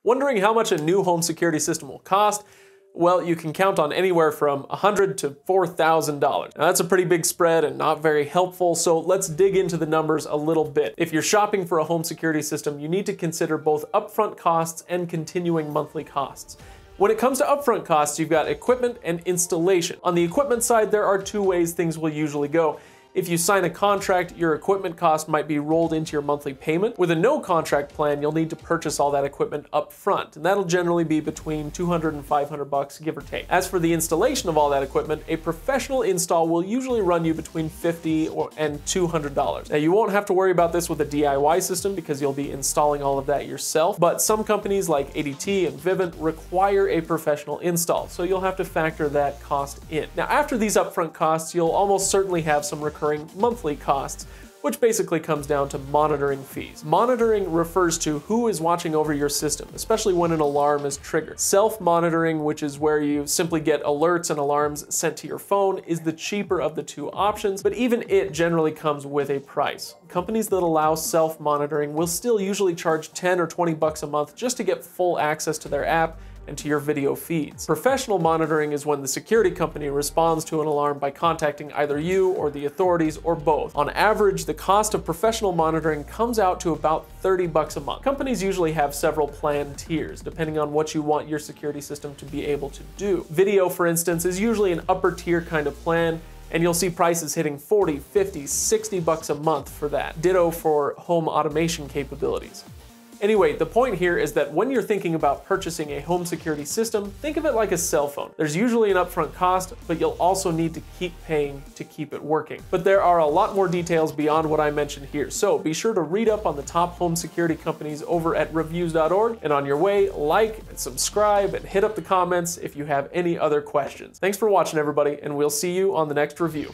Wondering how much a new home security system will cost? Well, you can count on anywhere from $100 to $4,000. Now that's a pretty big spread and not very helpful, so let's dig into the numbers a little bit. If you're shopping for a home security system, you need to consider both upfront costs and continuing monthly costs. When it comes to upfront costs, you've got equipment and installation. On the equipment side, there are two ways things will usually go. If you sign a contract, your equipment cost might be rolled into your monthly payment. With a no contract plan, you'll need to purchase all that equipment up front, and that'll generally be between $200 and $500, give or take. As for the installation of all that equipment, a professional install will usually run you between $50 and $200. Now, you won't have to worry about this with a DIY system because you'll be installing all of that yourself, but some companies like ADT and Vivint require a professional install, so you'll have to factor that cost in. Now, after these upfront costs, you'll almost certainly have some recurring monthly costs, which basically comes down to monitoring fees. Monitoring refers to who is watching over your system, especially when an alarm is triggered. Self-monitoring, which is where you simply get alerts and alarms sent to your phone, is the cheaper of the two options, but even it generally comes with a price. Companies that allow self-monitoring will still usually charge $10 or $20 a month just to get full access to their app and to your video feeds. Professional monitoring is when the security company responds to an alarm by contacting either you or the authorities or both. On average, the cost of professional monitoring comes out to about $30 a month. Companies usually have several plan tiers, depending on what you want your security system to be able to do. Video, for instance, is usually an upper tier kind of plan, and you'll see prices hitting $40, $50, $60 a month for that. Ditto for home automation capabilities. Anyway, the point here is that when you're thinking about purchasing a home security system, think of it like a cell phone. There's usually an upfront cost, but you'll also need to keep paying to keep it working. But there are a lot more details beyond what I mentioned here, so be sure to read up on the top home security companies over at Reviews.org, and on your way, like and subscribe and hit up the comments if you have any other questions. Thanks for watching, everybody, and we'll see you on the next review.